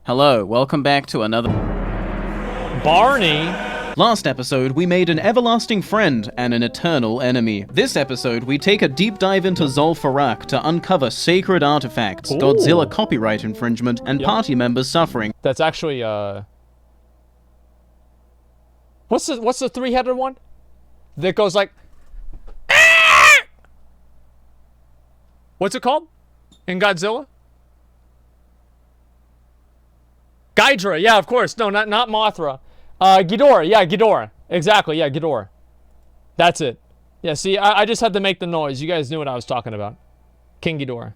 Hello, welcome back to another... Barny? Last episode, we made an everlasting friend and an eternal enemy. This episode, we take a deep dive into Zul'Farrak to uncover sacred artifacts, Ooh. Godzilla copyright infringement, and party members suffering. That's actually, What's the three-headed one? That goes like... What's it called? In Godzilla? Ghidorah, yeah, of course. No, not Mothra. Ghidorah, yeah, Ghidorah. Exactly, yeah, Ghidorah. That's it. Yeah, see, I just had to make the noise. You guys knew what I was talking about. King Ghidorah.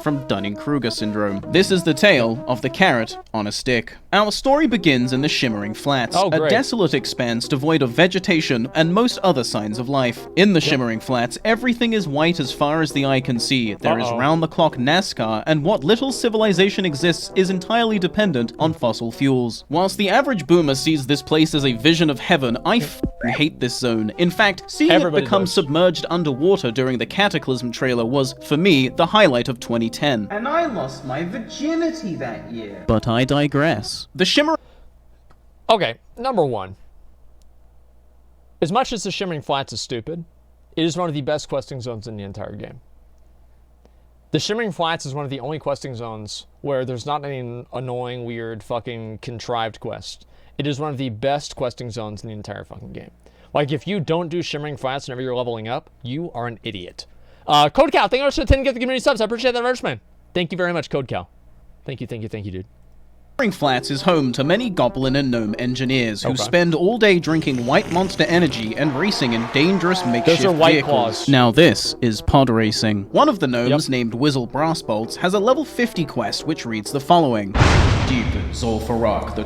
From Dunning-Kruger syndrome. This is the tale of the carrot on a stick. Our story begins in the Shimmering Flats, a desolate expanse devoid of vegetation and most other signs of life. In the Shimmering Flats, everything is white as far as the eye can see. There is round-the-clock NASCAR, and what little civilization exists is entirely dependent on fossil fuels. Whilst the average boomer sees this place as a vision of heaven, I hate this zone. In fact, seeing it become submerged underwater during the Cataclysm trailer was, for me, the highlight of 2010. And I lost my virginity that year. But I digress. The Shimmering... Okay, number one. As much as the Shimmering Flats is stupid, it is one of the best questing zones in the entire game. The Shimmering Flats is one of the only questing zones where there's not any annoying, weird, fucking contrived quest. It is one of the best questing zones in the entire fucking game. Like, if you don't do Shimmering Flats whenever you're leveling up, you are an idiot. Code Cal, thank you so much for 10 get the community subs. I appreciate that, Merchman. Thank you very much, Code Cal. Thank you, dude. Shimmering Flats is home to many goblin and gnome engineers who spend all day drinking white monster energy and racing in dangerous makeshift Those are white vehicles. claws. Now this is pod racing. One of the gnomes, named Whizzle Brassbolts, has a level 50 quest which reads the following. Deep in Zul'Farrak, the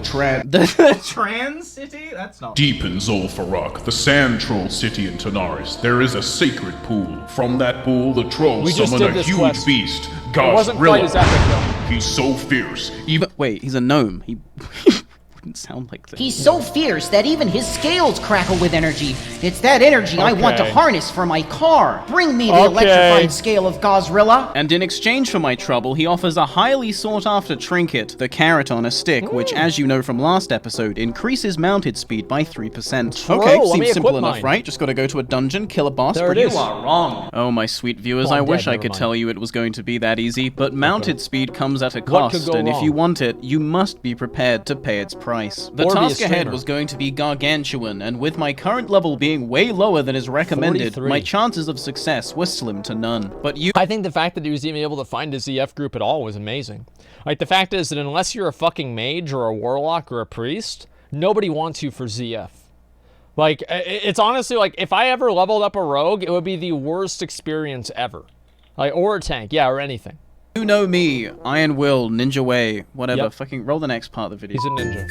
Trans City? That's not... Deep in Zul'Farrak, the sand troll city in Tanaris, there is a sacred pool. From that pool, the trolls summon a huge beast, Gazrilla. He's so fierce, Wait, he's a gnome. He wouldn't sound like this. He's so fierce that even his scales crackle with energy. It's that energy I want to harness for my car. Bring me the electrified scale of Gazrilla. And in exchange for my trouble, he offers a highly sought-after trinket, the carrot on a stick, which, as you know from last episode, increases mounted speed by 3%. Okay, seems simple enough, right? Just gotta go to a dungeon, kill a boss, there it is. You are wrong. Oh, my sweet viewers, I wish I could tell you it was going to be that easy, but mounted speed comes at a cost, and if you want it, you must be prepared to pay its price. The task ahead was going to be gargantuan, and with my current level being way lower than is recommended, 43. my chances of success were slim to none. But I think the fact that he was even able to find his ZF group at all was amazing. Like, the fact is that unless you're a fucking mage or a warlock or a priest, nobody wants you for ZF. Like, it's honestly like, if I ever leveled up a rogue, it would be the worst experience ever. Like, or a tank, yeah, or anything. You know me, Iron Will, Ninja Way, whatever. Fucking roll the next part of the video. He's a ninja.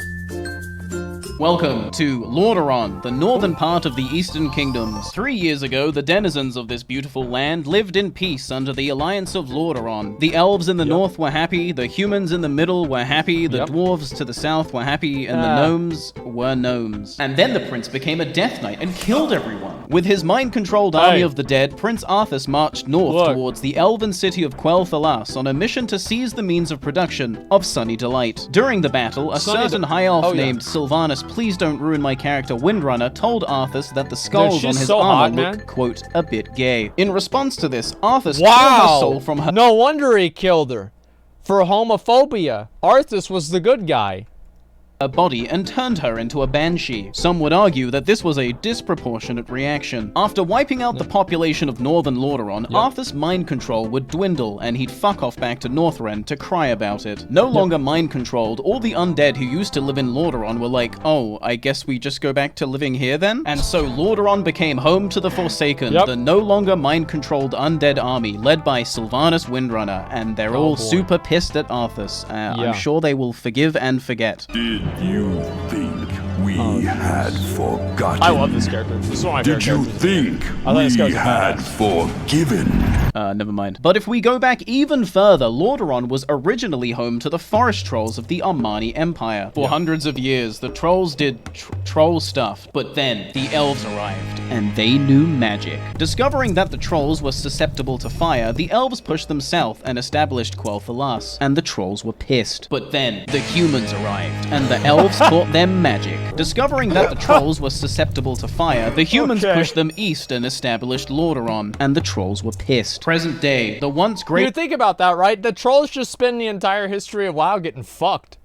Welcome to Lordaeron, the northern part of the Eastern Kingdoms. 3 years ago, the denizens of this beautiful land lived in peace under the alliance of Lordaeron. The elves in the north were happy, the humans in the middle were happy, the dwarves to the south were happy, and the gnomes were gnomes. And then the prince became a death knight and killed everyone. With his mind-controlled army of the dead, Prince Arthas marched north towards the elven city of Quel'Thalas on a mission to seize the means of production of Sunny Delight. During the battle, a certain high elf named Sylvanas, please don't ruin my character, Windrunner, told Arthas that the skulls on his armor look, quote, a bit gay. In response to this, Arthas tore her soul from her— No wonder he killed her. For homophobia. Arthas was the good guy. her body and turned her into a banshee. Some would argue that this was a disproportionate reaction. After wiping out the population of northern Lordaeron, Arthas' mind control would dwindle and he'd fuck off back to Northrend to cry about it. No longer mind controlled, all the undead who used to live in Lordaeron were like, oh, I guess we just go back to living here then? And so Lordaeron became home to the Forsaken, the no longer mind controlled undead army led by Sylvanas Windrunner, and they're all super pissed at Arthas. I'm sure they will forgive and forget. Did you think we had forgotten? I love this character. This is one of my favorite characters. Did you think we had forgiven? Never mind. But if we go back even further, Lordaeron was originally home to the forest trolls of the Armani Empire. For hundreds of years, the trolls did troll stuff, but then the elves arrived, and they knew magic. Discovering that the trolls were susceptible to fire, the elves pushed them south and established Quel'Thalas, and the trolls were pissed. But then the humans arrived, and the elves taught them magic. Discovering that the trolls were susceptible to fire, the humans pushed them east and established Lordaeron, and the trolls were pissed. Present day, the once great— You think about that, right? The trolls just spend the entire history of WoW getting fucked.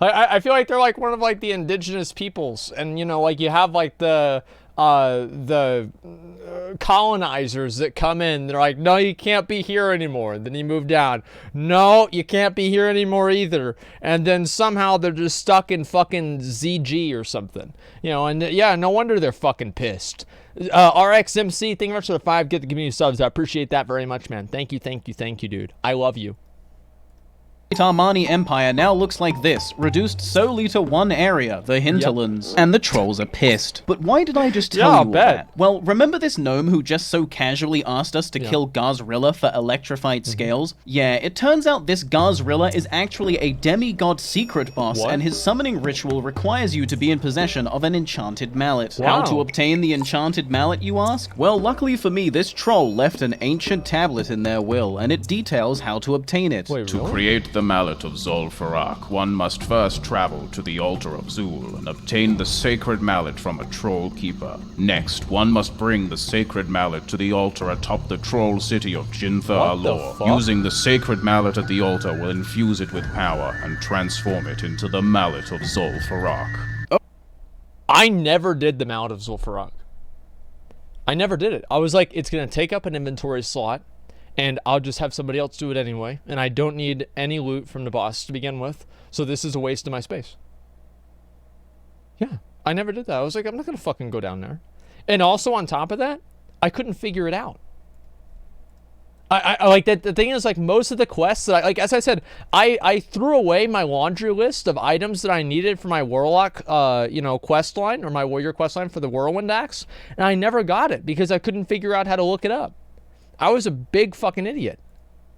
I feel like they're like one of like the indigenous peoples, and you know, like you have like the colonizers that come in. They're like, no, you can't be here anymore. Then you move down. No, you can't be here anymore either. And then somehow they're just stuck in fucking ZG or something. You know, and yeah, no wonder they're fucking pissed. RXMC, thank you very much for the 5. Get the community subs. I appreciate that very much, man. Thank you, dude. I love you. Armani Empire now looks like this, reduced solely to one area, the hinterlands. And the trolls are pissed. But why did I just tell you all that? Well, remember this gnome who just so casually asked us to kill Garzrilla for electrified scales? Yeah, it turns out this Garzrilla is actually a demigod secret boss, and his summoning ritual requires you to be in possession of an enchanted mallet. How to obtain the enchanted mallet, you ask? Well, luckily for me, this troll left an ancient tablet in their will, and it details how to obtain it. Wait, to create the mallet of Zul'Farrak, one must first travel to the altar of Zul and obtain the sacred mallet from a troll keeper. Next, one must bring the sacred mallet to the altar atop the troll city of Jinthar-Alor. Using the sacred mallet at the altar will infuse it with power and transform it into the mallet of Zul'Farrak. I never did the mallet of Zul'Farrak. I never did it. I was like, it's going to take up an inventory slot, and I'll just have somebody else do it anyway, and I don't need any loot from the boss to begin with, so this is a waste of my space. Yeah, I never did that. I was like, I'm not gonna fucking go down there. And also on top of that, I couldn't figure it out. I like that. The thing is, like, most of the quests that like, as I said, I threw away my laundry list of items that I needed for my Warlock, you know, quest line, or my Warrior quest line for the Whirlwind Axe, and I never got it because I couldn't figure out how to look it up. I was a big fucking idiot.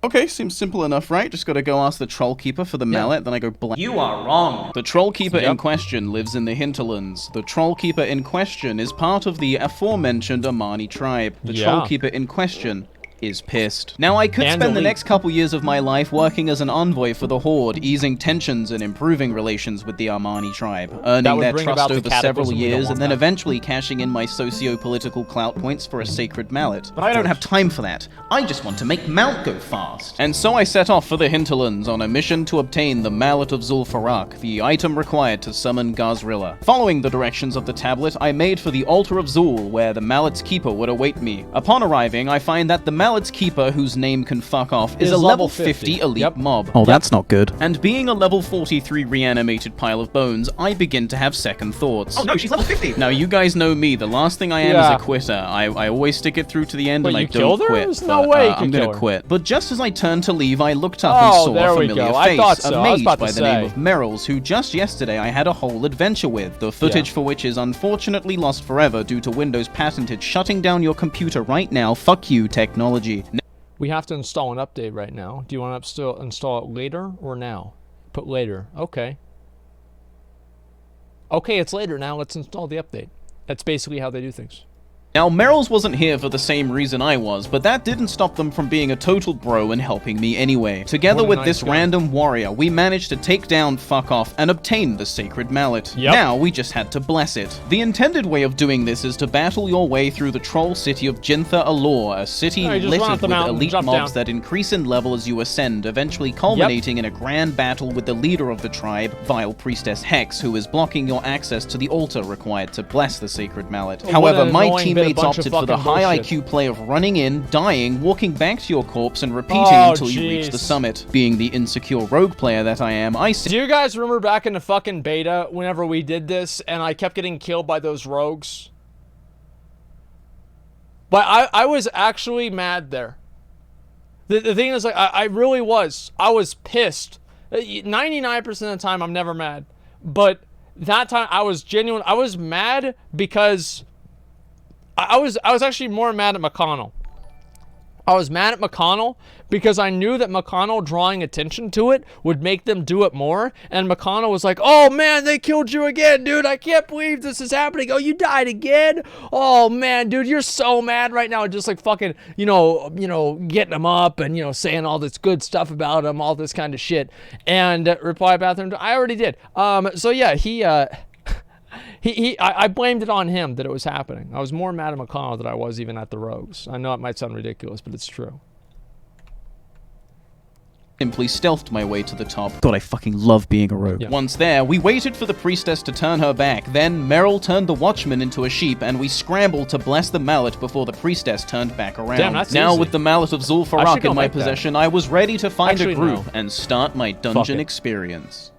Okay, seems simple enough, right? Just gotta go ask the Troll Keeper for the mallet, then I go blank. You are wrong. The Troll Keeper in question lives in the hinterlands. The Troll Keeper in question is part of the aforementioned Armani tribe. The Troll Keeper in question is pissed. Now, I could spend the next couple years of my life working as an envoy for the Horde, easing tensions and improving relations with the Armani tribe, earning their trust over several years, and then eventually cashing in my socio-political clout points for a sacred mallet. But I don't have time for that. I just want to make Mount go fast. And so I set off for the hinterlands on a mission to obtain the Mallet of Zul'Farrak, the item required to summon Garzrilla. Following the directions of the tablet, I made for the altar of Zul, where the mallet's keeper would await me. Upon arriving, I find that the mallet's keeper, whose name can fuck off, is a level 50 elite mob. Oh, that's not good. And being a level 43 reanimated pile of bones, I begin to have second thoughts. Oh no, she's level 50! Now, you guys know me, the last thing I am is a quitter. I always stick it through to the end, and I don't quit. There's no way I'm gonna quit. But just as I turned to leave, I looked up and saw a familiar face, a mage by the name of Meryl's, who just yesterday I had a whole adventure with, the footage for which is unfortunately lost forever due to Windows' patented shutting down your computer right now, fuck you, technology. We have to install an update right now. Do you want to install it later or now? Put later. Okay. Okay, it's later now. Let's install the update. That's basically how they do things. Now, Meryl's wasn't here for the same reason I was, but that didn't stop them from being a total bro and helping me anyway. Together with this random warrior, we managed to take down Fuck Off and obtain the sacred mallet. Now, we just had to bless it. The intended way of doing this is to battle your way through the troll city of Jinthar-Alor, a city littered with elite mobs that increase in level as you ascend, eventually culminating in a grand battle with the leader of the tribe, Vile Priestess Hex, who is blocking your access to the altar required to bless the sacred mallet. However, my teammates opted for the high IQ play of running in, dying, walking back to your corpse, and repeating until you reach the summit. Being the insecure rogue player that I am, Do you guys remember back in the fucking beta, whenever we did this, and I kept getting killed by those rogues? But I was actually mad there. The thing is, like, I really was. I was pissed. 99% of the time, I'm never mad. But that time, I was genuine. I was mad because I was actually more mad at McConnell. I was mad at McConnell because I knew that McConnell drawing attention to it would make them do it more. And McConnell was like, oh man, they killed you again, dude. I can't believe this is happening. Oh, you died again? Oh man, dude, you're so mad right now. Just like fucking, getting him up and, saying all this good stuff about him, all this kind of shit. And reply bathroom, I already did. So yeah, I blamed it on him that it was happening. I was more mad at McConnell than I was even at the rogues. I know it might sound ridiculous, but it's true. Simply stealthed my way to the top. God, I fucking love being a rogue. Yeah. Once there, we waited for the priestess to turn her back. Then Meryl turned the watchman into a sheep, and we scrambled to bless the mallet before the priestess turned back around. Damn, that's now, easy. with the mallet of I should Zul'Farrak go in my make that. possession, I was ready to find Actually, a group no. and start my dungeon it. experience.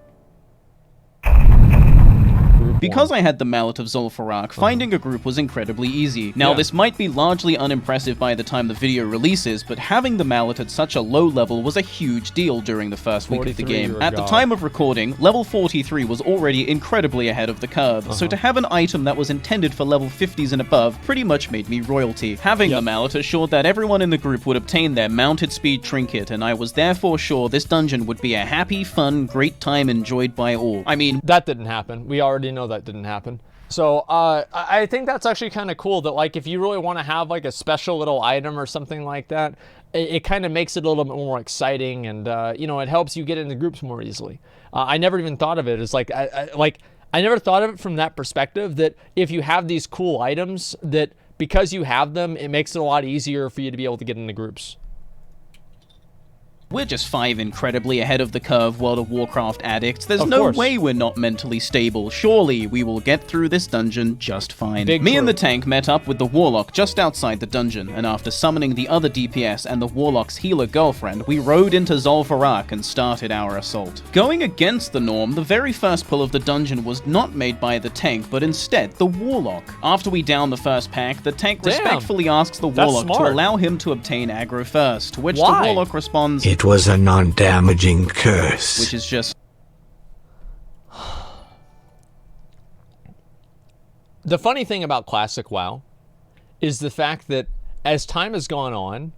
Because I had the Mallet of Zul'Farrak, finding a group was incredibly easy. Now, this might be largely unimpressive by the time the video releases, but having the Mallet at such a low level was a huge deal during the first week of the 43, game. you're a At the god. time of recording, level 43 was already incredibly ahead of the curve, so to have an item that was intended for level 50s and above pretty much made me royalty. Having the Mallet assured that everyone in the group would obtain their mounted speed trinket, and I was therefore sure this dungeon would be a happy, fun, great time enjoyed by all. I mean, That didn't happen. We already know that didn't happen. So I think that's actually kind of cool that, like, if you really want to have like a special little item or something like that, it kind of makes it a little bit more exciting, and it helps you get into groups more easily. I never even thought of it as like I never thought of it from that perspective, that if you have these cool items, that because you have them, it makes it a lot easier for you to be able to get into groups. we're just 5 incredibly ahead of the curve World of Warcraft addicts. There's Of no course. way we're not mentally stable. Surely we will get through this dungeon just fine. Big Me and true. the tank met up with the Warlock just outside the dungeon, and after summoning the other DPS and the Warlock's healer girlfriend, we rode into Zul'Farrak and started our assault. Going against the norm, the very first pull of the dungeon was not made by the tank, but instead the Warlock. After we down the first pack, the tank Damn. respectfully asks the That's Warlock to smart. allow him to obtain aggro first, to which Why? the Warlock responds, It was a non-damaging curse. which is just... The funny thing about classic WoW is the fact that as time has gone on,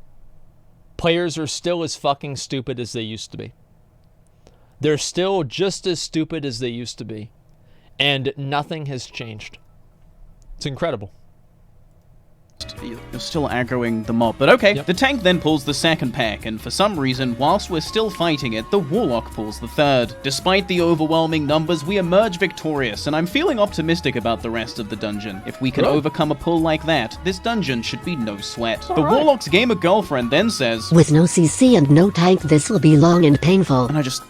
players are still as fucking stupid as they used to be. They're still just as stupid as they used to be. And nothing has changed. It's incredible. You're still aggroing the mob, but okay. Yep. The tank then pulls the second pack, and for some reason, whilst we're still fighting it, the Warlock pulls the third. Despite the overwhelming numbers, we emerge victorious, and I'm feeling optimistic about the rest of the dungeon. If we can Good. overcome a pull like that, this dungeon should be no sweat. The right. Warlock's gamer girlfriend then says, With no CC and no tank, this will be long and painful. and I just...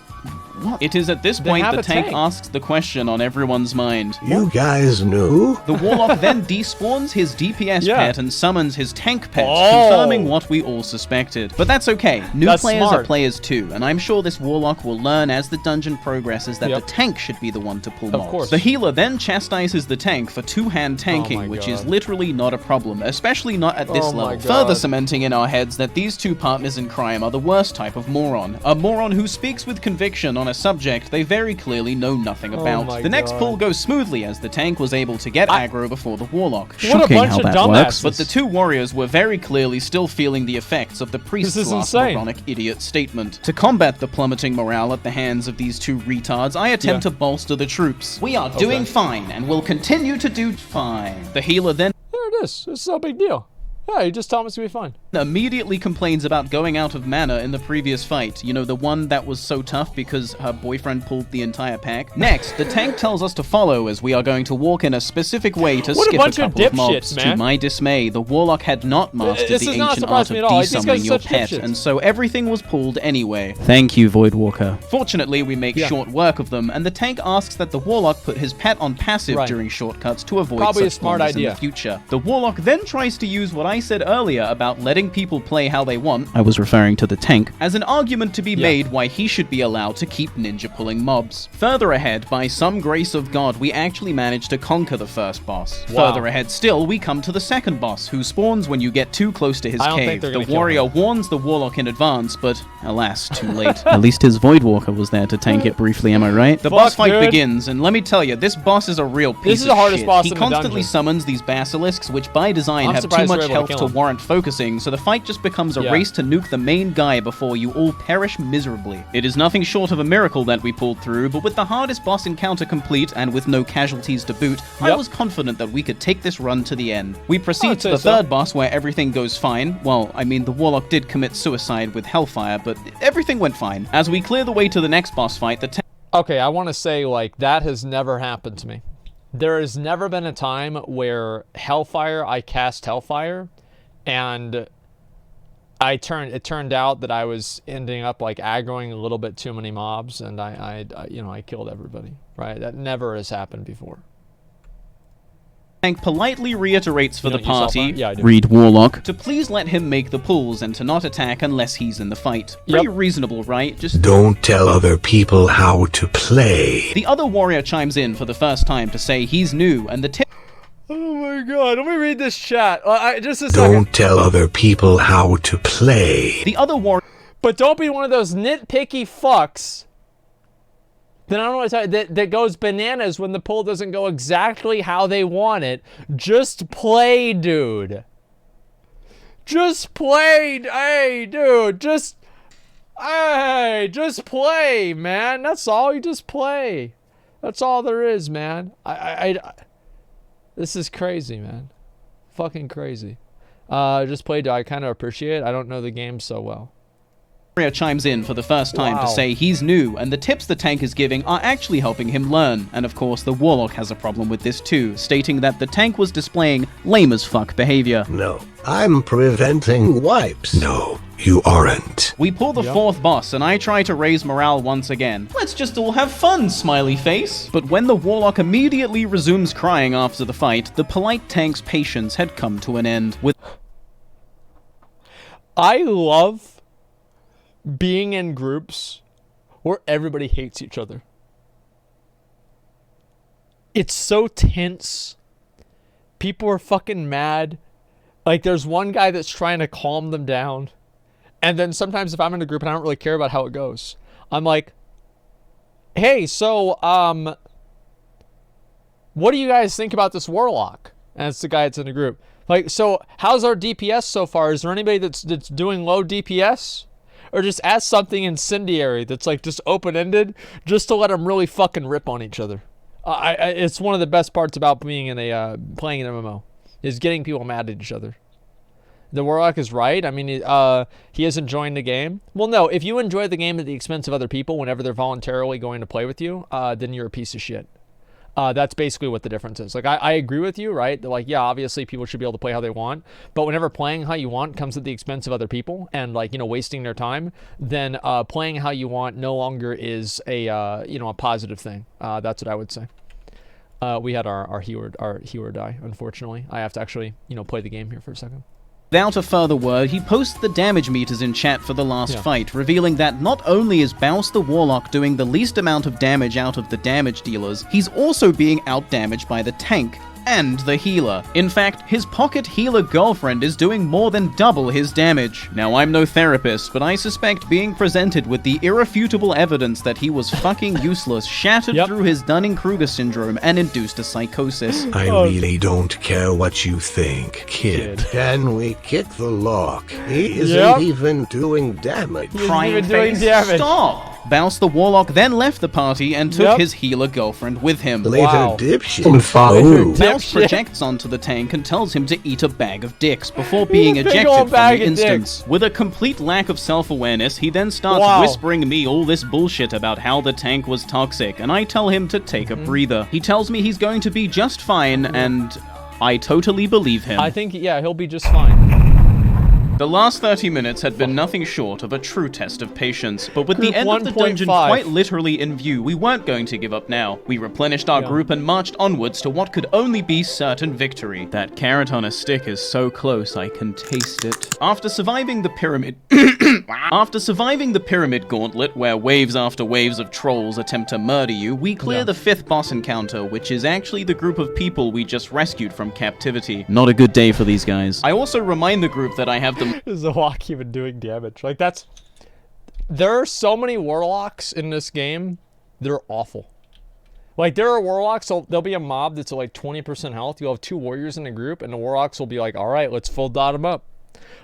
What? It is at this point have the a tank tank. asks the question on everyone's mind. You guys knew? The Warlock then despawns his DPS Yeah. pet and summons his tank pet, Oh. confirming what we all suspected. But that's okay. New That's players smart. are players too, and I'm sure this Warlock will learn as the dungeon progresses that Yep. the tank should be the one to pull Of mobs. course. The healer then chastises the tank for two-hand tanking, my which is God. literally not a problem, especially not at this Oh my level. Further God. cementing in our heads that these two partners in crime are the worst type of moron. A moron who speaks with conviction on a subject they very clearly know nothing about. my The next God. pull goes smoothly as the tank was able to get aggro before the Warlock. What a bunch of dumbasses. But the two warriors were very clearly still feeling the effects of the priest's This is last insane. moronic idiot statement. To combat the plummeting morale at the hands of these two retards, I attempt Yeah. to bolster the troops. We are doing fine, and will continue to do fine. The healer then There it is. It's no big deal. Yeah, you just tell them it's going to be fine. immediately complains about going out of mana in the previous fight. You know, the one that was so tough because her boyfriend pulled the entire pack. Next, the tank tells us to follow as we are going to walk in a specific way to What a skip a bunch of couple of dipshits, mobs. man. To my dismay, the Warlock had not mastered This the is not ancient art surprising of at all. These guys desummoning are your such pet, dipshits. and so everything was pulled anyway. Thank you, Voidwalker. Fortunately, we make Yeah. short work of them, and the tank asks that the Warlock put his pet on passive Right. during shortcuts to avoid Probably a such smart blunders in idea. the future. The Warlock then tries to use what I said earlier about letting people play how they want, I was referring to the tank, as an argument to be made why he should be allowed to keep ninja pulling mobs. Further ahead, by some grace of God, we actually managed to conquer the first boss. Wow. Further ahead still, we come to the second boss, who spawns when you get too close to his I don't think cave. they're The gonna kill warrior him. warns the Warlock in advance, but alas, too late. At least his Voidwalker was there to tank it briefly, am I right? The boss fight dude. begins, and let me tell you, this boss is a real piece This is of the hardest shit. boss He in the constantly dungeon. summons these basilisks, which by design I'm have too surprised much we're able to health kill to him. warrant focusing, so so the fight just becomes a Yeah. race to nuke the main guy before you all perish miserably. It is nothing short of a miracle that we pulled through, but with the hardest boss encounter complete and with no casualties to boot, I Yep. was confident that we could take this run to the end. We proceed I'd to say the so. third boss where everything goes fine. Well, I mean, the Warlock did commit suicide with Hellfire, but everything went fine. As we clear the way to the next boss fight, the tank Okay, I want to say, like, that has never happened to me. There has never been a time where I cast Hellfire, and it turned out that I was ending up, like, aggroing a little bit too many mobs, and I killed everybody, right? That never has happened before. Tank politely reiterates for You the don't use party, Sulfur? Yeah, I do. read Warlock, to please let him make the pulls and to not attack unless he's in the fight. Pretty Yep. reasonable, right? Just Don't tell other people how to play. the other warrior chimes in for the first time to say he's new, and the tip Oh my god, let me read this chat. Just a second. Don't tell other people how to play. the other warrior But don't be one of those nitpicky fucks. Then I don't know what to tell you, that goes bananas when the pull doesn't go exactly how they want it. Just play, dude. Just play. Hey, dude. Just play, man. That's all. You just play. That's all there is, man. This is crazy, man. Fucking crazy. Just play. I kind of appreciate it. I don't know the game so well. chimes in for the first time Wow. to say he's new, and the tips the tank is giving are actually helping him learn. And of course, the Warlock has a problem with this too, stating that the tank was displaying lame as fuck behavior. No, I'm preventing wipes. No, you aren't. We pull the fourth boss, and I try to raise morale once again. Let's just all have fun, smiley face. But when the Warlock immediately resumes crying after the fight, the polite tank's patience had come to an end. With I love being in groups where everybody hates each other. It's so tense. People are fucking mad. Like, there's one guy that's trying to calm them down. And then sometimes if I'm in a group and I don't really care about how it goes, I'm like, hey, so, what do you guys think about this Warlock? And it's the guy that's in the group. Like, so how's our DPS so far? Is there anybody that's doing low DPS? Or just ask something incendiary that's like just open-ended, just to let them really fucking rip on each other. It's one of the best parts about being in playing an MMO, is getting people mad at each other. The Warlock is right. I mean, he is enjoying the game. Well, no, if you enjoy the game at the expense of other people whenever they're voluntarily going to play with you, then you're a piece of shit. That's basically what the difference is. Like, I agree with you, right? Like, yeah, obviously people should be able to play how they want, but whenever playing how you want comes at the expense of other people and, like, wasting their time, then playing how you want no longer is a positive thing. That's what I would say. We had our healer die, unfortunately. I have to actually, play the game here for a second. Without a further word, he posts the damage meters in chat for the last fight, revealing that not only is Baus the Warlock doing the least amount of damage out of the damage dealers, he's also being out-damaged by the tank and the healer. In fact, his pocket healer girlfriend is doing more than double his damage. Now, I'm no therapist, but I suspect being presented with the irrefutable evidence that he was fucking useless shattered through his Dunning-Kruger syndrome and induced a psychosis. I really don't care what you think, kid. Can we kick the lock? He isn't even doing damage. Crying face. Stop! Baus the Warlock then left the party and took his healer girlfriend with him. Later, dipshit. Baus projects onto the tank and tells him to eat a bag of dicks before being ejected from the instance. With a complete lack of self-awareness, he then starts whispering me all this bullshit about how the tank was toxic, and I tell him to take a breather. He tells me he's going to be just fine, and I totally believe him. I think, he'll be just fine. The last 30 minutes had been nothing short of a true test of patience, but with the end of the dungeon quite literally in view, we weren't going to give up now. We replenished our group and marched onwards to what could only be certain victory. That carrot on a stick is so close I can taste it. After surviving the pyramid gauntlet, where waves after waves of trolls attempt to murder you, we clear the 5th boss encounter, which is actually the group of people we just rescued from captivity. Not a good day for these guys. I also remind the group that I have them Is the walk even doing damage? Like, there are so many warlocks in this game. They're awful. Like, there are warlocks, so there'll be a mob that's at like 20% health. You'll have 2 warriors in a group, and the warlocks will be like, all right, let's full dot them up.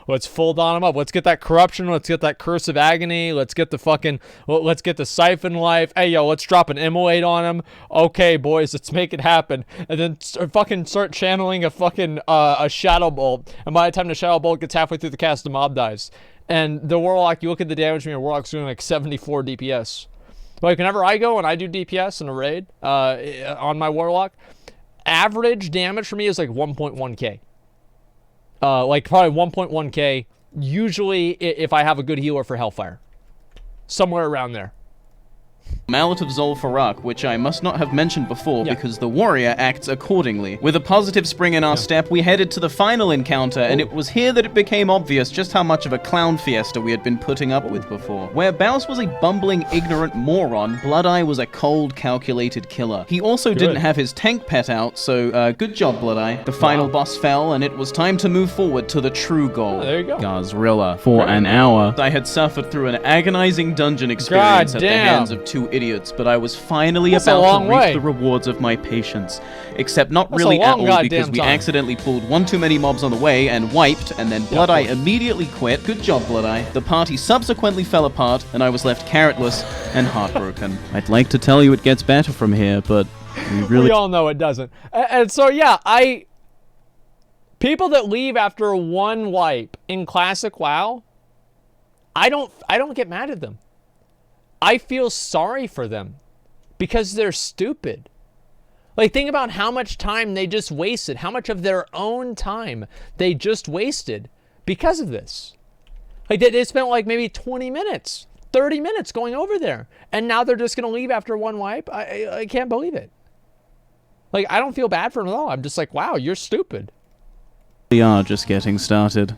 Let's full don them up. Let's get that corruption. Let's get that curse of agony. Let's get the fucking, let's get the siphon life. Hey, yo, let's drop an immolate on them. Okay, boys, let's make it happen. And then start channeling a fucking, a shadow bolt. And by the time the shadow bolt gets halfway through the cast, the mob dies. And the Warlock, you look at the damage, and Warlock's doing like 74 DPS. Like, whenever I go and I do DPS in a raid, on my Warlock, average damage for me is like 1.1k. Like probably 1.1k, usually if I have a good healer for Hellfire. Somewhere around there. Mallet of Zul'Farrak, which I must not have mentioned before because the warrior acts accordingly. With a positive spring in our step, we headed to the final encounter, and it was here that it became obvious just how much of a clown fiesta we had been putting up with before. Where Baus was a bumbling, ignorant moron, Bloodeye was a cold, calculated killer. He also didn't have his tank pet out, so good job, Bloodeye. The final boss fell, and it was time to move forward to the true goal. There you go. Gazrilla. For an hour, I had suffered through an agonizing dungeon experience at the hands of two idiots, but I was finally about to reap the rewards of my patience. Except not really at all, because we accidentally pulled one too many mobs on the way and wiped, and then Bloodeye immediately quit. Good job, Bloodeye. The party subsequently fell apart, and I was left carrotless and heartbroken. I'd like to tell you it gets better from here, but we all know it doesn't. And so, yeah, people that leave after one wipe in Classic WoW, I don't get mad at them. I feel sorry for them because they're stupid. Like, think about how much time they just wasted, how much of their own time they just wasted because of this. Like, they spent like maybe 20 minutes, 30 minutes going over there, and now they're just going to leave after one wipe. I can't believe it. Like, I don't feel bad for them at all. I'm just like, wow, you're stupid. We are just getting started.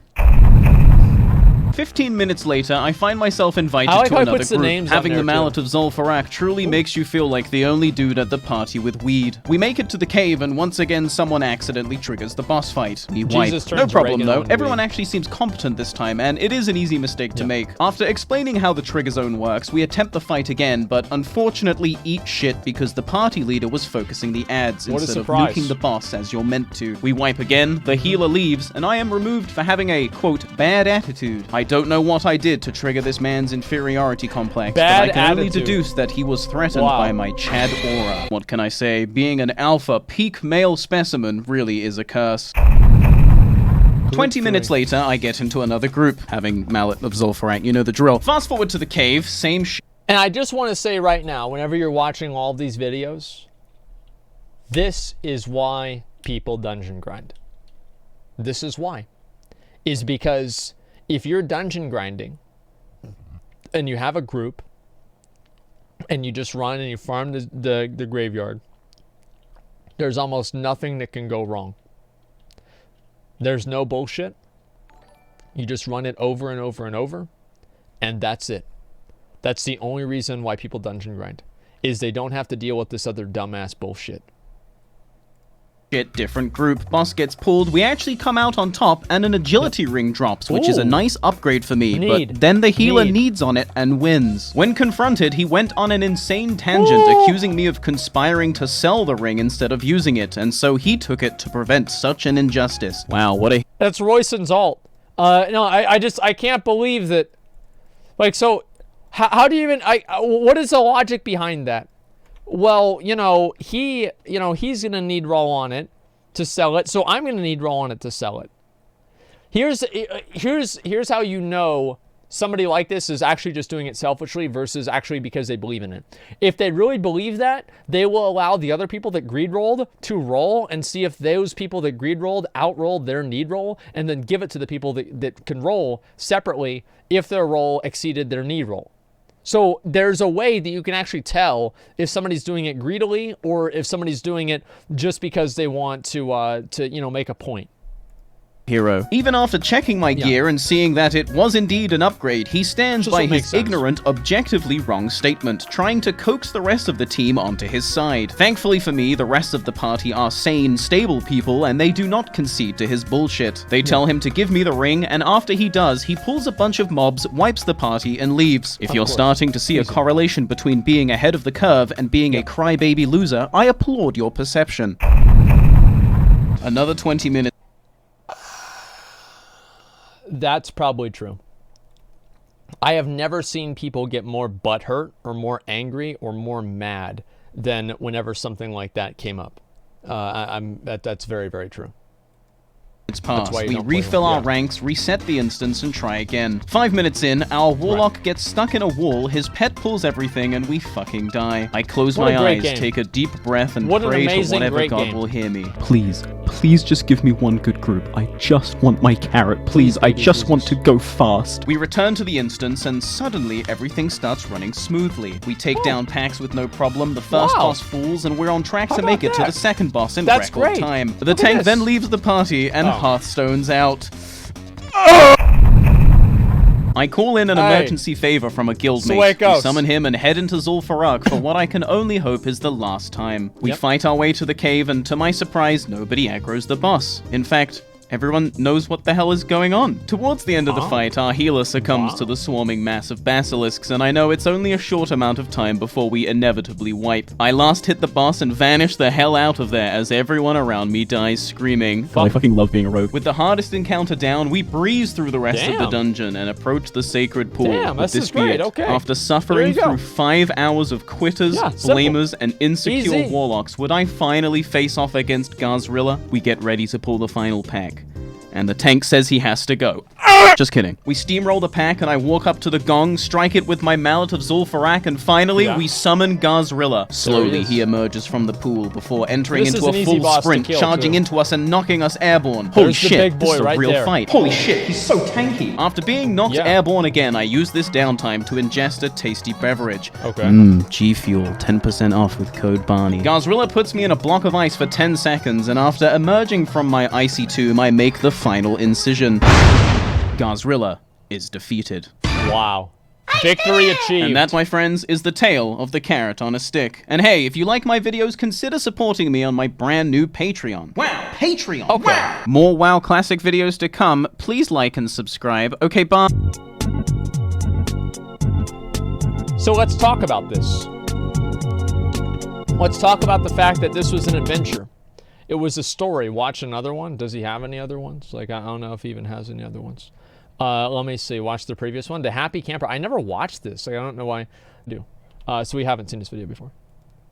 15 minutes later, I find myself invited to another group. Having the Mallet of Zul'Farrak truly makes you feel like the only dude at the party with weed. We make it to the cave, and once again, someone accidentally triggers the boss fight. We wipe. No problem, though. Everyone actually seems competent this time, and it is an easy mistake to make. After explaining how the trigger zone works, we attempt the fight again, but unfortunately eat shit because the party leader was focusing the ads instead of nuking the boss as you're meant to. We wipe again, the healer leaves, and I am removed for having a, quote, bad attitude. I don't know what I did to trigger this man's inferiority complex, but I can only deduce that he was threatened by my Chad aura. What can I say? Being an alpha peak male specimen really is a curse. 20 minutes later, I get into another group, having Mallet of Zul'Farrak, you know the drill. Fast forward to the cave, same shit. And I just want to say right now, whenever you're watching all of these videos, this is why people dungeon grind. This is why. Is because if you're dungeon grinding and you have a group and you just run and you farm the graveyard, there's almost nothing that can go wrong. There's no bullshit. You just run it over and over and over, and that's it. That's the only reason why people dungeon grind, is they don't have to deal with this other dumbass bullshit. Different group, boss gets pulled, we actually come out on top, and an agility ring drops, which is a nice upgrade for me, but then the healer needs on it and wins. When confronted, he went on an insane tangent, accusing me of conspiring to sell the ring instead of using it, and so he took it to prevent such an injustice. Wow, what a... That's Royson's alt. No, I can't believe that, like, so, how do you even, what is the logic behind that? Well, he's going to need roll on it to sell it, so I'm going to need roll on it to sell it. Here's how you know somebody like this is actually just doing it selfishly versus actually because they believe in it. If they really believe that, they will allow the other people that greed rolled to roll and see if those people that greed rolled outrolled their need roll, and then give it to the people that can roll separately if their roll exceeded their need roll. So there's a way that you can actually tell if somebody's doing it greedily or if somebody's doing it just because they want to make a point. Hero. Even after checking my gear and seeing that it was indeed an upgrade, he stands by his ignorant, objectively wrong statement, trying to coax the rest of the team onto his side. Thankfully for me, the rest of the party are sane, stable people, and they do not concede to his bullshit. They tell him to give me the ring, and after he does, he pulls a bunch of mobs, wipes the party, and leaves. If you're starting to see a correlation between being ahead of the curve and being a crybaby loser, I applaud your perception. Another 20 minutes. That's probably true. I have never seen people get more butthurt or more angry or more mad than whenever something like that came up. That's very, very true. It's passed. We refill our ranks, reset the instance, and try again. 5 minutes in, our Warlock gets stuck in a wall, his pet pulls everything, and we fucking die. I close my eyes, take a deep breath, and pray to whatever God will hear me. Please, please just give me one good group. I just want my carrot. Please, I just want to go fast. We return to the instance, and suddenly everything starts running smoothly. We take down packs with no problem, the first boss falls, and we're on track to make it to the second boss in record time. The tank then leaves the party, and Hearthstone's out. I call in an emergency favor from a guildmate. We summon him and head into Zul'Farrak for what I can only hope is the last time. We fight our way to the cave, and to my surprise, nobody aggroes the boss. In fact, everyone knows what the hell is going on. Towards the end of the fight, our healer succumbs to the swarming mass of basilisks, and I know it's only a short amount of time before we inevitably wipe. I last hit the boss and vanish the hell out of there as everyone around me dies screaming. I fucking love being a rogue. With the hardest encounter down, we breeze through the rest of the dungeon and approach the sacred pool. This is great. Okay. After suffering through 5 hours of quitters, blamers, and insecure warlocks, would I finally face off against Gazrilla? We get ready to pull the final pack. And the tank says he has to go. Just kidding. We steamroll the pack, and I walk up to the gong, strike it with my mallet of Zul'Farrak, and finally, we summon Gazrilla. Slowly, he emerges from the pool before entering into a full sprint, charging into us and knocking us airborne. Holy shit, this is a real fight. Holy shit, he's so tanky. After being knocked airborne again, I use this downtime to ingest a tasty beverage. G Fuel, 10% off with code Barny. Gazrilla puts me in a block of ice for 10 seconds, and after emerging from my icy tomb, I make the final incision. Gazrilla is defeated. Wow. Victory achieved. And that, my friends, is the tale of the carrot on a stick. And hey, if you like my videos, consider supporting me on my brand new Patreon. Wow, Patreon. Okay. Wow. More WoW classic videos to come. Please like and subscribe. Okay, bye. So let's talk about this. Let's talk about the fact that this was an adventure. It was a story. Watch another one. Does he have any other ones? Like, I don't know if he even has any other ones. Let me see. Watch the previous one. The Happy Camper. I never watched this. Like, I don't know why I do. So we haven't seen this video before.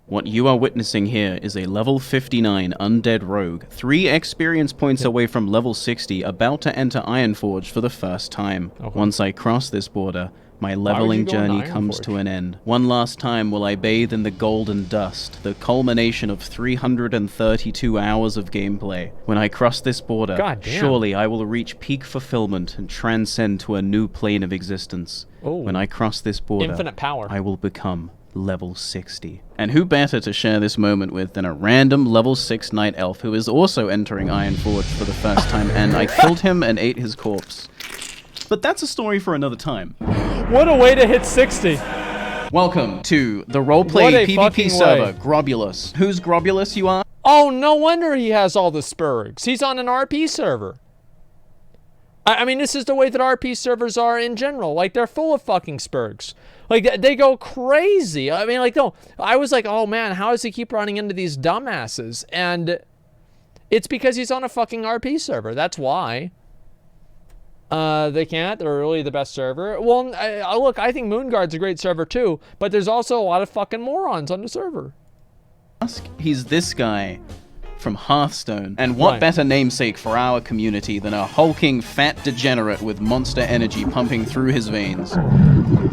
What you are witnessing here is a level 59 undead rogue, 3 experience points away from level 60, about to enter Ironforge for the first time. Once I cross this border, my leveling journey comes to an end. One last time will I bathe in the golden dust, the culmination of 332 hours of gameplay. When I cross this border, surely I will reach peak fulfillment and transcend to a new plane of existence. When I cross this border, infinite power. I will become level 60. And who better to share this moment with than a random level 6 night elf who is also entering Ironforge for the first time, and I killed him and ate his corpse. But that's a story for another time. What a way to hit 60. Welcome to the Roleplay PvP server, Grobulus. Who's Grobulus, you are? Oh, no wonder he has all the spurgs. He's on an RP server. I mean, this is the way that RP servers are in general. Like, they're full of fucking spurgs. Like, they go crazy. I mean, like, no. I was like, oh, man, how does he keep running into these dumbasses? And it's because he's on a fucking RP server. That's why. They can't. They're really the best server. Well, look, I think Moonguard's a great server too, but there's also a lot of fucking morons on the server. He's this guy from Hearthstone. And what better namesake for our community than a hulking fat degenerate with monster energy pumping through his veins?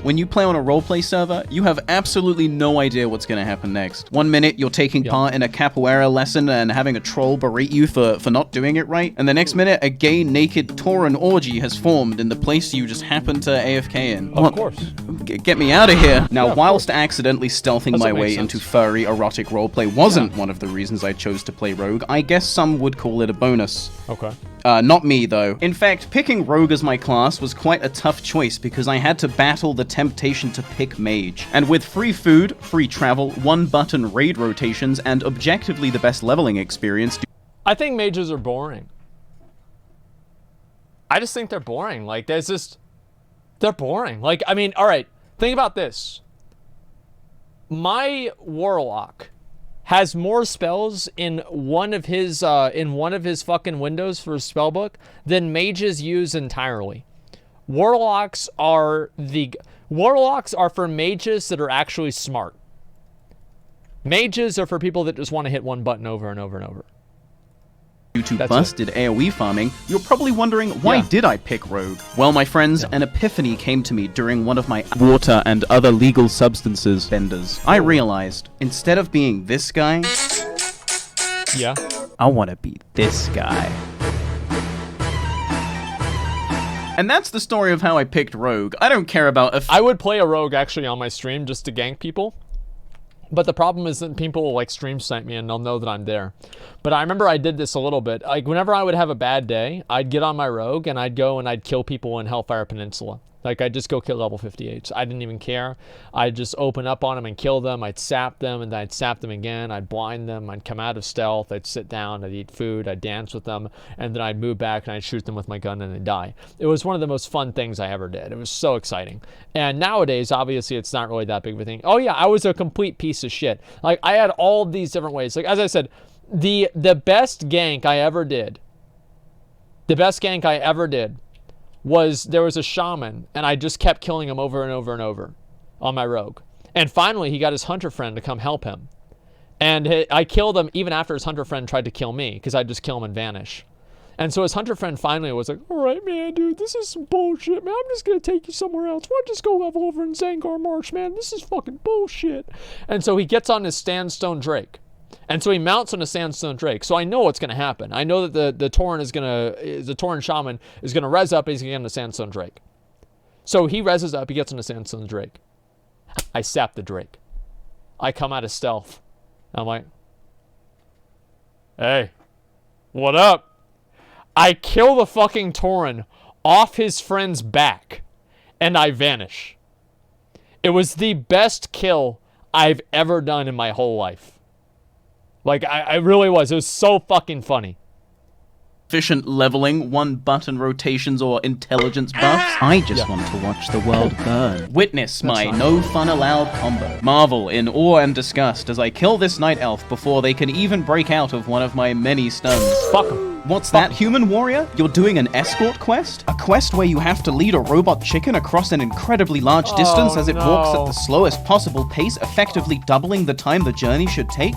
When you play on a roleplay server, you have absolutely no idea what's going to happen next. One minute, you're taking part in a capoeira lesson and having a troll berate you for not doing it right, and the next minute, a gay, naked Tauran orgy has formed in the place you just happened to AFK in. Of course. Get me out of here. Now, whilst accidentally stealthing my way into furry, erotic roleplay wasn't one of the reasons I chose to play Rogue, I guess some would call it a bonus. Okay. Not me, though. In fact, picking Rogue as my class was quite a tough choice because I had to battle the temptation to pick Mage. And with free food, free travel, one-button raid rotations, and objectively the best leveling experience... I think Mages are boring. I just think they're boring. Like, there's just... They're boring. Like, I mean, alright, think about this. My Warlock has more spells in one of his fucking windows for his spellbook than mages use entirely. Warlocks are for mages that are actually smart. Mages are for people that just want to hit one button over and over and over. Due to busted AoE farming, you're probably wondering, why did I pick Rogue? Well, my friends, an epiphany came to me during one of my water and other legal substances benders. I realized, instead of being this guy, I want to be this guy. And that's the story of how I picked Rogue. I don't care about I would play a Rogue actually on my stream just to gank people. But the problem is that people will like stream snipe me and they'll know that I'm there. But I remember I did this a little bit. Like whenever I would have a bad day, I'd get on my Rogue and I'd go and I'd kill people in Hellfire Peninsula. Like I'd just go kill level 58s. I didn't even care. I'd just open up on them and kill them. I'd sap them and then I'd sap them again. I'd blind them. I'd come out of stealth. I'd sit down. I'd eat food. I'd dance with them. And then I'd move back and I'd shoot them with my gun and they'd die. It was one of the most fun things I ever did. It was so exciting. And nowadays, obviously, it's not really that big of a thing. Oh yeah, I was a complete piece of shit. Like I had all of these different ways. Like as I said, the best gank I ever did was there was a shaman and I just kept killing him over and over and over on my Rogue. And finally he got his hunter friend to come help him. And I killed him even after his hunter friend tried to kill me because I'd just kill him and vanish. And so his hunter friend finally was like, all right, man, dude, this is some bullshit, man. I'm just going to take you somewhere else. Why don't you just go level over in Zangar Marsh, man? This is fucking bullshit. And so he gets on his Sandstone Drake. And so he mounts on a Sandstone Drake. So I know what's going to happen. I know that the Tauren Shaman is going to res up and he's going to get on the Sandstone Drake. So he reses up, he gets on the Sandstone Drake. I sap the Drake. I come out of stealth. I'm like, hey, what up? I kill the fucking Tauren off his friend's back and I vanish. It was the best kill I've ever done in my whole life. Like, I really was. It was so fucking funny. Efficient leveling, one-button rotations, or intelligence buffs. I just want to watch the world burn. Witness my no-fun-allowed combo. Marvel in awe and disgust as I kill this night elf before they can even break out of one of my many stuns. Fuck 'em. What's that, human warrior? You're doing an escort quest? A quest where you have to lead a robot chicken across an incredibly large distance as it walks at the slowest possible pace, effectively doubling the time the journey should take?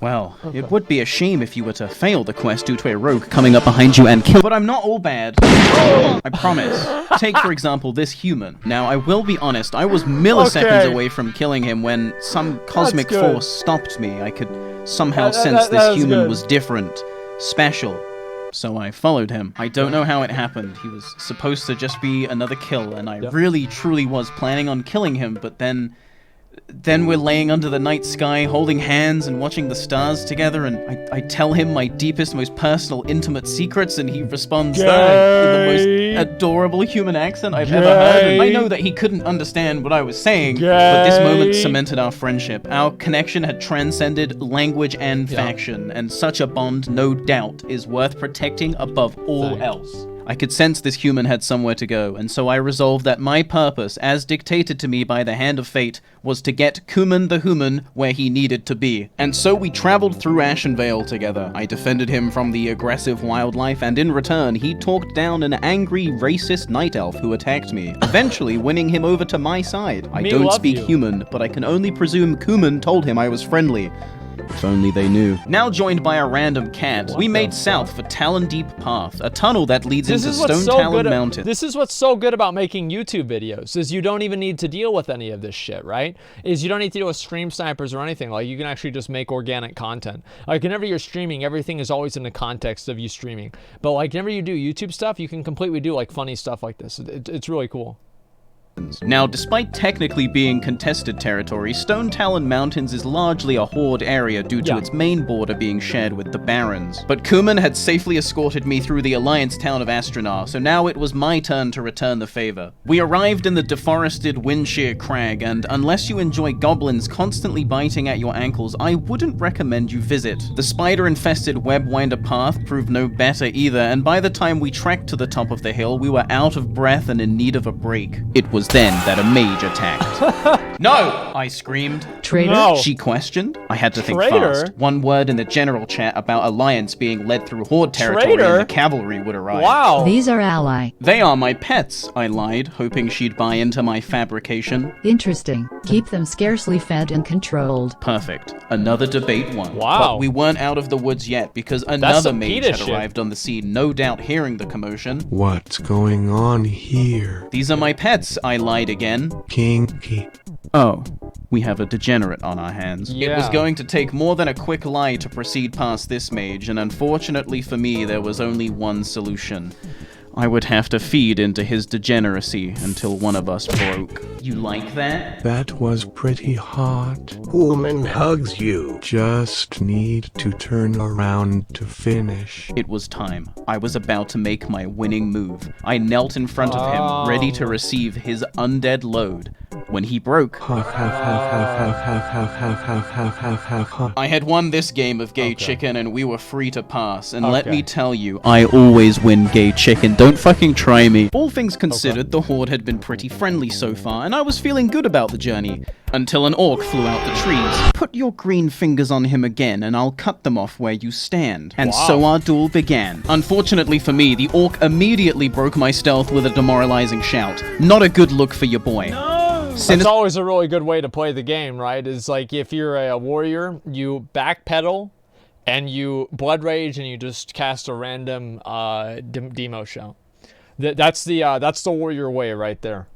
Well, it would be a shame if you were to fail the quest due to a rogue coming up behind you and kill. But I'm not all bad. I promise. Take, for example, this human. Now, I will be honest, I was milliseconds away from killing him when some cosmic force stopped me. I could somehow sense this human was different, special. So I followed him. I don't know how it happened. He was supposed to just be another kill, and I really, truly was planning on killing him, but then we're laying under the night sky, holding hands and watching the stars together, and I tell him my deepest, most personal, intimate secrets, and he responds in the most adorable human accent I've ever heard. And I know that he couldn't understand what I was saying, but this moment cemented our friendship. Our connection had transcended language and faction, and such a bond, no doubt, is worth protecting above all else. I could sense this human had somewhere to go, and so I resolved that my purpose, as dictated to me by the hand of fate, was to get Kuman the Human where he needed to be. And so we traveled through Ashenvale together. I defended him from the aggressive wildlife, and in return, he talked down an angry, racist night elf who attacked me, eventually winning him over to my side. I don't speak human, but I can only presume Kuman told him I was friendly. If only they knew. Now joined by a random cat, we made south for Talon Deep Path, a tunnel that leads into Stone Talon Mountain. This is what's so good about making YouTube videos, is you don't even need to deal with any of this shit, right? Is you don't need to deal with stream snipers or anything. Like, you can actually just make organic content. Like, whenever you're streaming, everything is always in the context of you streaming. But like, whenever you do YouTube stuff, you can completely do like funny stuff like this. It's really cool. Now, despite technically being contested territory, Stone Talon Mountains is largely a horde area due to its main border being shared with the Barrens. But Kuman had safely escorted me through the Alliance town of Astronar, so now it was my turn to return the favor. We arrived in the deforested Windshear Crag, and unless you enjoy goblins constantly biting at your ankles, I wouldn't recommend you visit. The spider-infested Webwinder path proved no better either, and by the time we trekked to the top of the hill, we were out of breath and in need of a break. It was then that a mage attacked. No! I screamed. Traitor? No. She questioned. I had to think Traitor? fast. One word in the general chat about Alliance being led through Horde territory Traitor? and the cavalry would arrive. Wow. These are ally. They are my pets, I lied, hoping she'd buy into my fabrication. Interesting. Keep them scarcely fed and controlled. Perfect. Another debate won. Wow. But we weren't out of the woods yet because another some mage PETA had shit. arrived on the scene, no doubt hearing the commotion. What's going on here? These are my pets, I lied again. Kinky. Oh, we have a degenerate on our hands. It was Yeah. going to take more than a quick lie to proceed past this mage, and unfortunately for me, there was only one solution. I would have to feed into his degeneracy until one of us broke. You like that? That was pretty hot. Woman hugs you. Just need to turn around to finish. It was time. I was about to make my winning move. I knelt in front of him, ready to receive his undead load. When he broke, I had won this game of gay chicken and we were free to pass. And let me tell you, I always win gay chicken. Don't fucking try me. All things considered, the Horde had been pretty friendly so far, and I was feeling good about the journey. Until an orc flew out the trees. Put your green fingers on him again, and I'll cut them off where you stand. And so our duel began. Unfortunately for me, the orc immediately broke my stealth with a demoralizing shout. Not a good look for your boy. That's always a really good way to play the game, right? Is like if you're a warrior, you backpedal and you blood rage and you just cast a random demo shout. That's the warrior way right there.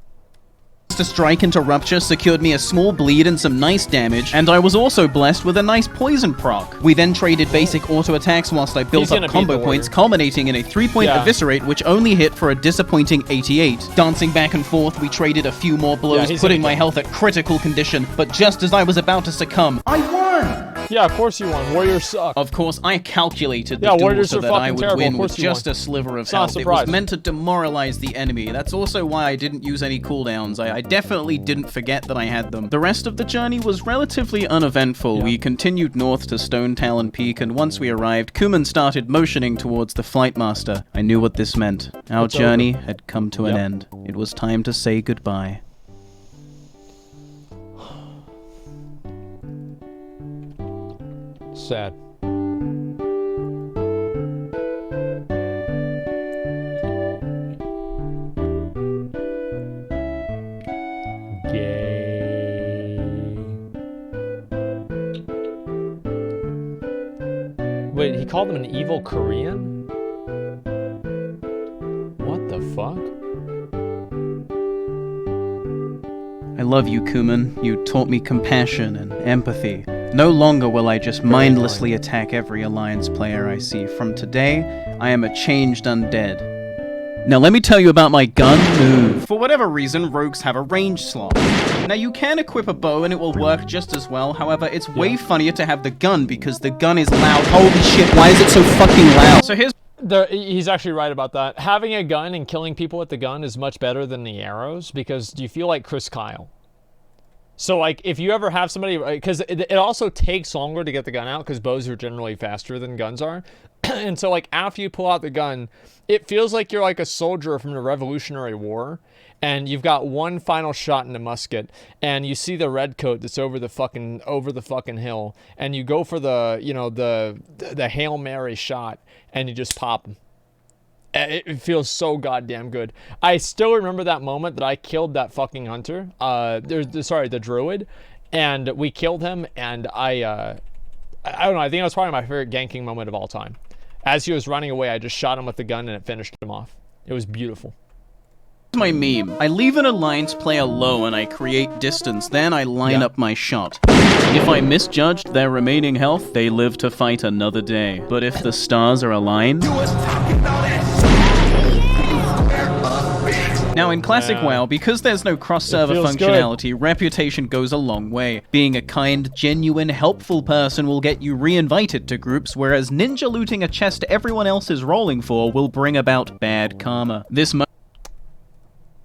To strike into Rupture secured me a small bleed and some nice damage, and I was also blessed with a nice poison proc. We then traded basic auto attacks whilst I built up combo points, culminating in a 3-point eviscerate which only hit for a disappointing 88. Dancing back and forth, we traded a few more blows, putting my health at critical condition, but just as I was about to succumb, I won! Yeah, of course you won. Warriors suck. Of course, I calculated the duel so that I would win with just a sliver of health. It was meant to demoralize the enemy. That's also why I didn't use any cooldowns. I definitely didn't forget that I had them. The rest of the journey was relatively uneventful. We continued north to Stone Talon Peak, and once we arrived, Kuman started motioning towards the Flight Master. I knew what this meant. Our journey had come to an end. It was time to say goodbye. Sad. Wait, he called him an evil Korean? What the fuck? I love you, Kuman. You taught me compassion and empathy. No longer will I just mindlessly attack every Alliance player I see. From today, I am a changed undead. Now let me tell you about my gun move. For whatever reason, rogues have a range slot. Now you can equip a bow and it will work just as well, however, it's way funnier to have the gun because the gun is loud. Holy shit, why is it so fucking loud? So here's... He's actually right about that. Having a gun and killing people with the gun is much better than the arrows because you feel like Chris Kyle. So, like, if you ever have somebody... Because it also takes longer to get the gun out because bows are generally faster than guns are. And so, like, after you pull out the gun, it feels like you're like a soldier from the Revolutionary War. And you've got one final shot in the musket. And you see the red coat that's over the fucking hill. And you go for the, you know, the Hail Mary shot. And you just pop them. It feels so goddamn good. I still remember that moment that I killed that fucking hunter. The druid. And we killed him. And I don't know. I think it was probably my favorite ganking moment of all time. As he was running away, I just shot him with the gun and it finished him off. It was beautiful. My meme. I leave an Alliance player low and I create distance, then I line up my shot. If I misjudged their remaining health, they live to fight another day. But if the stars are aligned... Now in Classic WoW, because there's no cross-server functionality, reputation goes a long way. Being a kind, genuine, helpful person will get you re-invited to groups, whereas ninja looting a chest everyone else is rolling for will bring about bad karma.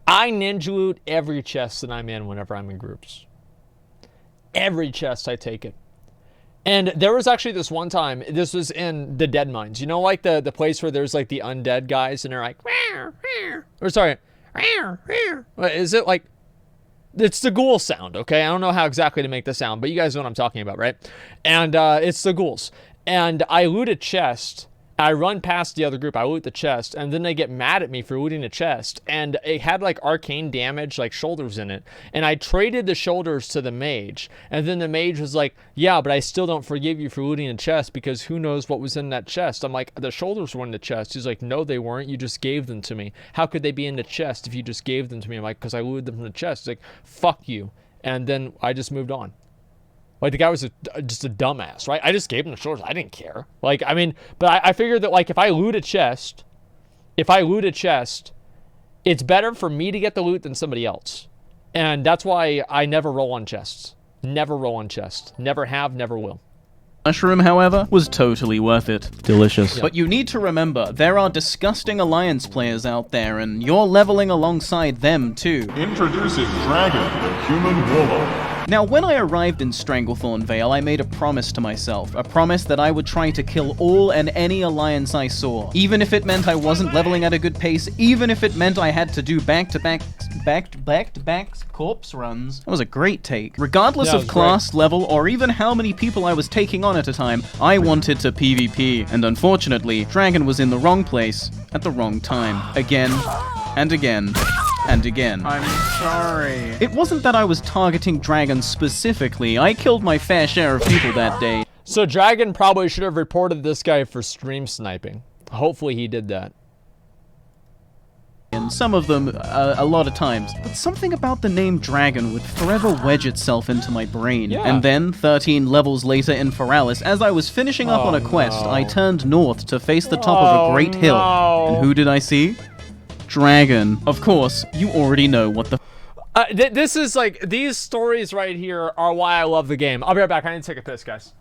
I ninja loot every chest that I'm in whenever I'm in groups. Every chest, I take it. And there was actually this one time, this was in the Dead Mines. You know, like the place where there's like the undead guys and they're like, or sorry, is it like, it's the ghoul sound, okay? I don't know how exactly to make the sound, but you guys know what I'm talking about, right? And it's the ghouls. And I loot a chest. I run past the other group, I loot the chest, and then they get mad at me for looting a chest. And it had like arcane damage, like shoulders in it. And I traded the shoulders to the mage. And then the mage was like, yeah, but I still don't forgive you for looting a chest because who knows what was in that chest. I'm like, the shoulders were in the chest. He's like, no, they weren't. You just gave them to me. How could they be in the chest if you just gave them to me? I'm like, because I looted them from the chest. He's like, fuck you. And then I just moved on. Like, the guy was just a dumbass, right? I just gave him the shoulders. I didn't care. Like, I mean, but I figured that, like, if I loot a chest, it's better for me to get the loot than somebody else. And that's why I never roll on chests. Never roll on chests. Never have, never will. Mushroom, however, was totally worth it. Delicious. Yeah. But you need to remember, there are disgusting Alliance players out there, and you're leveling alongside them, too. Introducing Dragon, the Human Warlock. Now, when I arrived in Stranglethorn Vale, I made a promise to myself. A promise that I would try to kill all and any Alliance I saw. Even if it meant I wasn't leveling at a good pace, even if it meant I had to do back-to-back corpse runs. That was a great take. Regardless of class, level, or even how many people I was taking on at a time, I wanted to PvP. And unfortunately, Dragon was in the wrong place at the wrong time. Again, and again. And again. I'm sorry. It wasn't that I was targeting Dragon specifically. I killed my fair share of people that day. So Dragon probably should have reported this guy for stream sniping. Hopefully he did that. And some of them, a lot of times. But something about the name Dragon would forever wedge itself into my brain. Yeah. And then, 13 levels later in Feralis, as I was finishing up on a quest, I turned north to face the top of a great hill. And who did I see? Dragon. Of course, you already know what the this is like, these stories right here are why I love the game. I'll be right back. I need to take a piss, guys.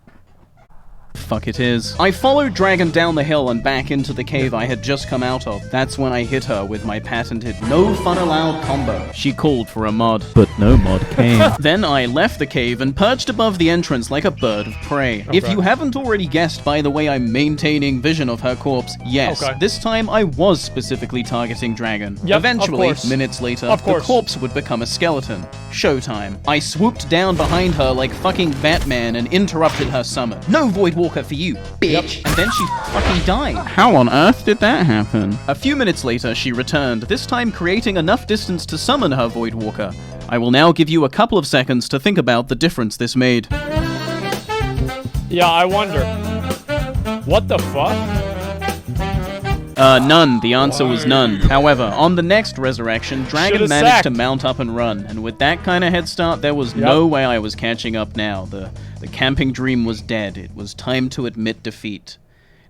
fuck it is. I followed Dragon down the hill and back into the cave I had just come out of. That's when I hit her with my patented no fun allowed combo. She called for a mod, but no mod came. Then I left the cave and perched above the entrance like a bird of prey. Okay. If you haven't already guessed by the way I'm maintaining vision of her corpse, yes, this time I was specifically targeting Dragon. Yep, eventually, minutes later, the corpse would become a skeleton. Showtime. I swooped down behind her like fucking Batman and interrupted her summon. No Void Walker for you, bitch! And then she fucking died. How on earth did that happen? A few minutes later, she returned, this time creating enough distance to summon her Void Walker. I will now give you a couple of seconds to think about the difference this made. Yeah, I wonder. What the fuck? None. The answer was none. However, on the next resurrection, Dragon managed to mount up and run, and with that kind of head start, there was no way I was catching up now. The camping dream was dead. It was time to admit defeat.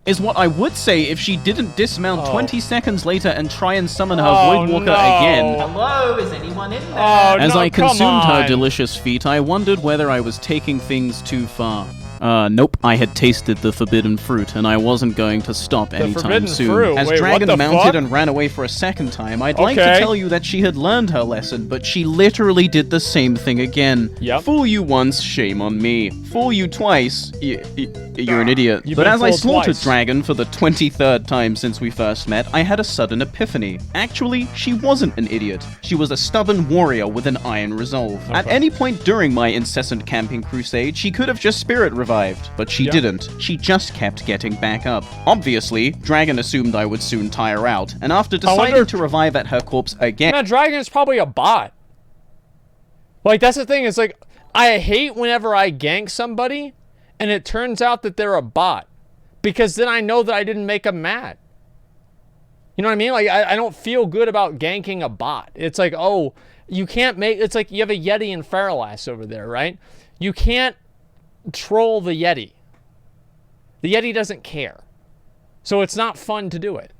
Is what I would say if she didn't dismount 20 seconds later and try and summon her Void Walker again. Hello, is anyone in there? As I consumed her delicious feat, I wondered whether I was taking things too far. Nope. I had tasted the forbidden fruit, and I wasn't going to stop anytime soon. As Dragon mounted and ran away for a second time, I'd like to tell you that she had learned her lesson, but she literally did the same thing again. Fool you once, shame on me. Fool you twice, you're an idiot. But as I slaughtered Dragon for the 23rd time since we first met, I had a sudden epiphany. Actually, she wasn't an idiot. She was a stubborn warrior with an iron resolve. At any point during my incessant camping crusade, she could have just spirit revived, but she didn't. She just kept getting back up. Obviously, Dragon assumed I would soon tire out, and after deciding to revive at her corpse again... Man, Dragon is probably a bot. Like, that's the thing, it's like, I hate whenever I gank somebody, and it turns out that they're a bot. Because then I know that I didn't make them mad. You know what I mean? Like, I don't feel good about ganking a bot. It's like, oh, you can't make... It's like you have a Yeti and Feralas over there, right? You can't troll the Yeti. The Yeti doesn't care. So it's not fun to do it.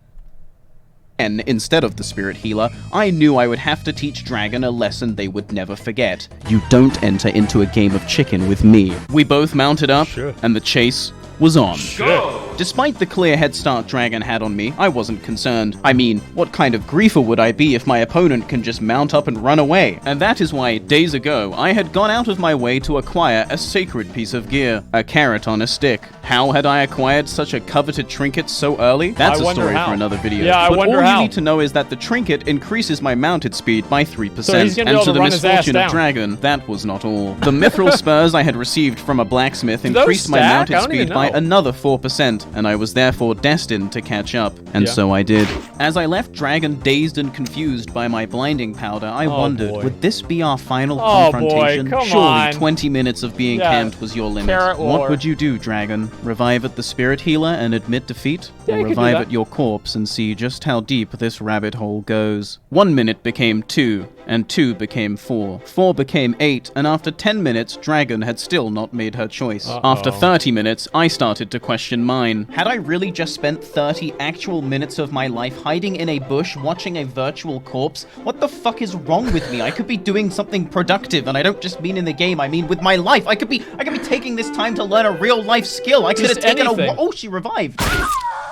And instead of the spirit healer, I knew I would have to teach Dragon a lesson they would never forget. You don't enter into a game of chicken with me. We both mounted up, and the chase was on. Go! Despite the clear head start Dragon had on me, I wasn't concerned. I mean, what kind of griefer would I be if my opponent can just mount up and run away? And that is why, days ago, I had gone out of my way to acquire a sacred piece of gear, a carrot on a stick. How had I acquired such a coveted trinket so early? That's a story for another video. Yeah, but all you need to know is that the trinket increases my mounted speed by 3%. So he's gonna be able to and to the run his ass misfortune of down. Dragon, that was not all. The mithril spurs I had received from a blacksmith increased my mounted speed by another 4%, and I was therefore destined to catch up. And so I did. As I left Dragon dazed and confused by my blinding powder, I wondered, would this be our final confrontation? Surely 20 minutes of being camped was your limit. What would you do, Dragon? Revive at the spirit healer and admit defeat? Or revive at your corpse and see just how deep this rabbit hole goes? 1 minute became 2, and 2 became 4. 4 became 8, and after 10 minutes, Dragon had still not made her choice. After 30 minutes, I started to question mine. Had I really just spent 30 actual minutes of my life hiding in a bush watching a virtual corpse? What the fuck is wrong with me? I could be doing something productive, and I don't just mean in the game, I mean with my life. I could be taking this time to learn a real life skill. I could have taken oh, she revived.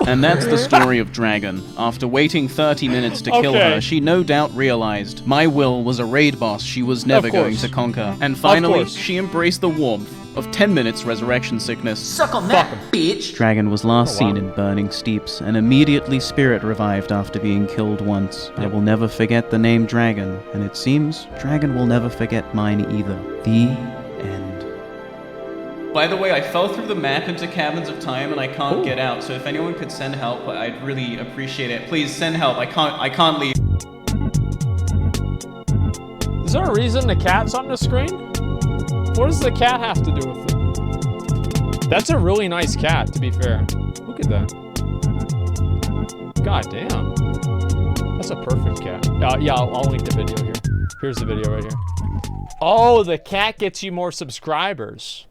And that's the story of Dragon. After waiting 30 minutes to kill her, she no doubt realized my will was a raid boss she was never going to conquer. And finally, she embraced the warmth of 10 minutes resurrection sickness. Suck on that, bitch! Dragon was last seen in burning steeps, and immediately spirit revived after being killed once. I will never forget the name Dragon, and it seems Dragon will never forget mine either. The end. By the way, I fell through the map into Caverns of Time and I can't get out, so if anyone could send help, I'd really appreciate it. Please send help. I can't leave. Is there a reason the cat's on the screen? What does the cat have to do with it? That's a really nice cat, to be fair. Look at that. God damn. That's a perfect cat. Yeah, I'll link the video here. Here's the video right here. Oh, the cat gets you more subscribers.